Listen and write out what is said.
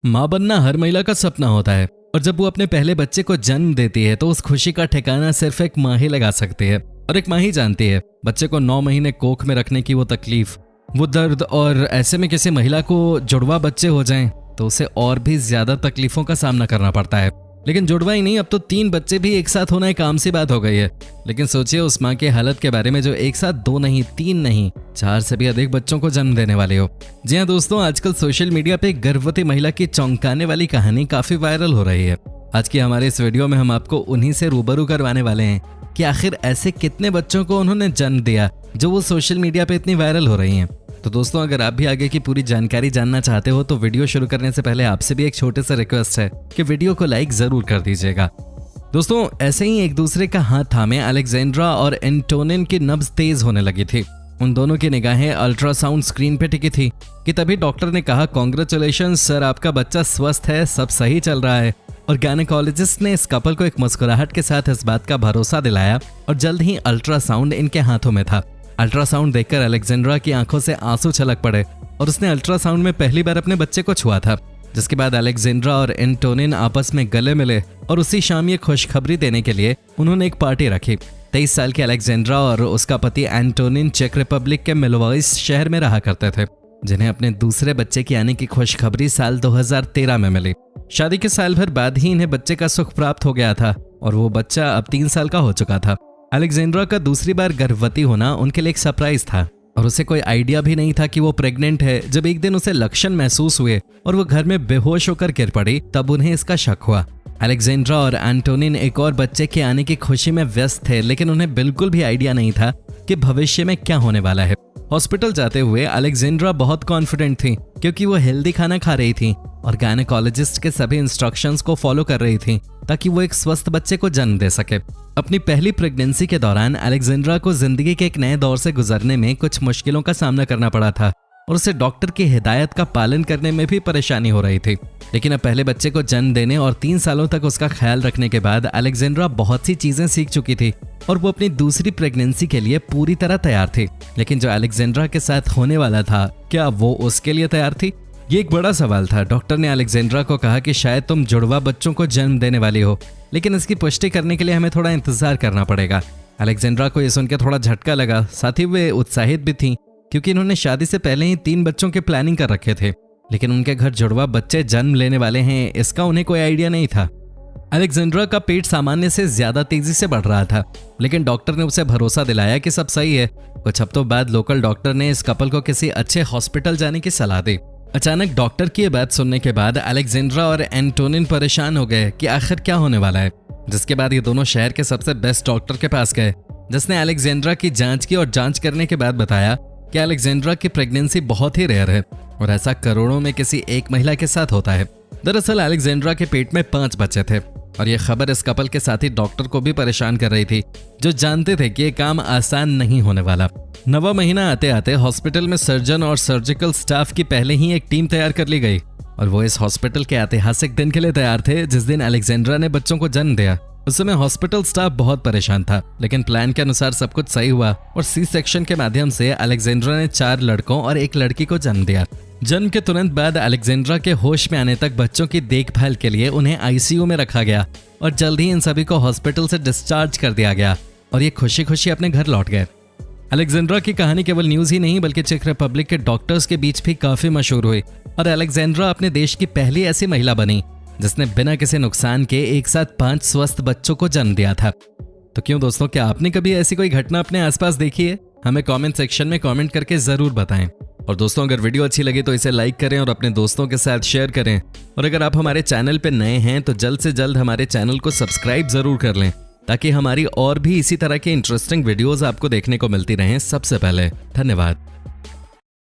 माँ बनना हर महिला का सपना होता है और जब वो अपने पहले बच्चे को जन्म देती है तो उस खुशी का ठिकाना सिर्फ एक माँ ही लगा सकती है और एक माँ ही जानती है बच्चे को 9 महीने कोख में रखने की वो तकलीफ, वो दर्द। और ऐसे में किसी महिला को जुड़वा बच्चे हो जाएं तो उसे और भी ज्यादा तकलीफों का सामना करना पड़ता है। लेकिन जुड़वा ही नहीं, अब तो 3 बच्चे भी एक साथ होना एक आम सी बात हो गई है। लेकिन सोचिए उस माँ की हालत के बारे में जो एक साथ 2 नहीं, 3 नहीं, 4 से भी अधिक बच्चों को जन्म देने वाले हो। जी हाँ दोस्तों, आजकल सोशल मीडिया पे एक गर्भवती महिला की चौंकाने वाली कहानी काफी वायरल हो रही है। आज की हमारे इस वीडियो में हम आपको उन्हीं से रूबरू करवाने वाले हैं कि आखिर ऐसे कितने बच्चों को उन्होंने जन्म दिया जो वो सोशल मीडिया पे इतनी वायरल हो रही हैं। तो दोस्तों, अगर आप भी आगे की पूरी जानकारी जानना चाहते हो तो वीडियो शुरू करने से पहले आपसे भी एक छोटे सा रिक्वेस्ट है कि वीडियो को लाइक जरूर कर दीजिएगा। दोस्तों, ऐसे ही एक दूसरे का हाथ थामे अलेक्जेंड्रा और एंटोनिन की नब्ज तेज होने लगी थी। उन दोनों की निगाहें अल्ट्रासाउंड स्क्रीन पे टिकी थी कि तभी डॉक्टर ने कहा, कांग्रेचुलेशंस सर, आपका बच्चा स्वस्थ है, सब सही चल रहा है। और गायनेकोलॉजिस्ट ने इस कपल को एक मुस्कुराहट के साथ इस बात का भरोसा दिलाया और जल्द ही अल्ट्रासाउंड इनके हाथों में था। अल्ट्रासाउंड देखकर अलेक्जेंड्रा की आंखों से आंसू छलक पड़े और उसने अल्ट्रासाउंड में पहली बार अपने बच्चे को छुआ था। जिसके बाद अलेक्जेंड्रा और एंटोनिन आपस में गले मिले और उसी शाम ये खुशखबरी देने के लिए उन्होंने एक पार्टी रखी। 23 साल की अलेक्जेंड्रा और उसका पति एंटोनिन चेक रिपब्लिक के मिलोवॉइस शहर में रहा करते थे, जिन्हें अपने दूसरे बच्चे की आने की खुशखबरी साल 2013 में मिली। शादी के साल भर बाद ही इन्हें बच्चे का सुख प्राप्त हो गया था और वो बच्चा अब 3 साल का हो चुका था। अलेक्जेंड्रा का दूसरी बार गर्भवती होना उनके लिए एक सरप्राइज था और उसे कोई आइडिया भी नहीं था कि वो प्रेग्नेंट है। जब एक दिन उसे लक्षण महसूस हुए और वो घर में बेहोश होकर गिर पड़ी, तब उन्हें इसका शक हुआ। अलेक्जेंड्रा और एंटोनिन एक और बच्चे के आने की खुशी में व्यस्त थे, लेकिन उन्हें बिल्कुल भी आइडिया नहीं था कि भविष्य में क्या होने वाला है। हॉस्पिटल जाते हुए अलेक्जेंड्रा बहुत कॉन्फिडेंट थी क्योंकि वो हेल्दी खाना खा रही थी और गायनेकोलॉजिस्ट के सभी इंस्ट्रक्शंस को फॉलो कर रही थी ताकि वो एक स्वस्थ बच्चे को जन्म दे सके। अपनी पहली प्रेगनेंसी के दौरान अलेक्जेंड्रा को जिंदगी के एक नए दौर से गुजरने में कुछ मुश्किलों का सामना करना पड़ा था और उसे डॉक्टर की हिदायत का पालन करने में भी परेशानी हो रही थी। लेकिन अब पहले बच्चे को जन्म देने और 3 सालों तक उसका ख्याल रखने के बाद अलेक्जेंड्रा बहुत सी चीजें सीख चुकी थी और वो अपनी दूसरी प्रेगनेंसी के लिए पूरी तरह तैयार थी। लेकिन जो अलेक्जेंड्रा के साथ होने वाला था, क्या वो उसके लिए तैयार थी? ये एक बड़ा सवाल था। डॉक्टर ने अलेक्जेंड्रा को कहा कि शायद तुम जुड़वा बच्चों को जन्म देने वाली हो, लेकिन इसकी पुष्टि करने के लिए हमें थोड़ा इंतजार करना पड़ेगा। अलेक्जेंड्रा को ये सुनकर थोड़ा झटका लगा, साथ ही वे उत्साहित भी थीं क्योंकि इन्होंने शादी से पहले ही 3 बच्चों के प्लानिंग कर रखे थे। लेकिन उनके घर जुड़वा बच्चे जन्म लेने वाले हैं, इसका उन्हें कोई आइडिया नहीं था। अलेक्जेंड्रा का पेट सामान्य से ज्यादा तेजी से बढ़ रहा था, लेकिन डॉक्टर ने उसे भरोसा दिलाया कि सब सही है। कुछ हफ्तों बाद लोकल डॉक्टर ने इस कपल को किसी अच्छे हॉस्पिटल जाने की सलाह दी। अचानक डॉक्टर की ये बात सुनने के बाद अलेक्जेंड्रा और एंटोनिन परेशान हो गए कि आखिर क्या होने वाला है। जिसके बाद ये दोनों शहर के सबसे बेस्ट डॉक्टर के पास गए, जिसने अलेक्जेंड्रा की जांच की और जांच करने के बाद बताया कि अलेक्जेंड्रा की प्रेगनेंसी बहुत ही रेयर है और ऐसा करोड़ों में किसी एक महिला के साथ होता है। दरअसल अलेक्जेंड्रा के पेट में 5 बच्चे थे और ये खबर इस कपल के साथ ही डॉक्टर को भी परेशान कर रही थी, जो जानते थे कि ये काम आसान नहीं होने वाला। 9वां महीना आते आते हॉस्पिटल में सर्जन और सर्जिकल स्टाफ की पहले ही एक टीम तैयार कर ली गई और वो इस हॉस्पिटल के ऐतिहासिक दिन के लिए तैयार थे जिस दिन अलेक्जेंड्रा ने बच्चों को जन्म दिया। उस समय हॉस्पिटल स्टाफ बहुत परेशान था, लेकिन प्लान के अनुसार सब कुछ सही हुआ और सी सेक्शन के माध्यम से अलेक्जेंड्रा ने 4 लड़कों और 1 लड़की को जन्म दिया। जन्म के तुरंत बाद अलेक्जेंड्रा के होश में आने तक बच्चों की देखभाल के लिए उन्हें आईसीयू में रखा गया और जल्द ही इन सभी को हॉस्पिटल से डिस्चार्ज कर दिया गया और ये खुशी खुशी अपने घर लौट गए। अलेक्जेंड्रा की कहानी केवल न्यूज ही नहीं बल्कि चेक रिपब्लिक के डॉक्टर्स के बीच भी काफी मशहूर हुई और अलेक्जेंड्रा अपने देश की पहली ऐसी महिला बनी जिसने बिना किसी नुकसान के एक साथ 5 स्वस्थ बच्चों को जन्म दिया था। तो क्यों दोस्तों, क्या आपने कभी ऐसी कोई घटना अपने आसपास देखी है? हमें कमेंट सेक्शन में कमेंट करके जरूर बताएं। और दोस्तों, अगर वीडियो अच्छी लगे तो इसे लाइक करें और अपने दोस्तों के साथ शेयर करें। और अगर आप हमारे चैनल पर नए हैं तो जल्द से जल्द हमारे चैनल को सब्सक्राइब जरूर कर लें ताकि हमारी और भी इसी तरह की इंटरेस्टिंग वीडियोस आपको देखने को मिलती रहें सबसे पहले। धन्यवाद।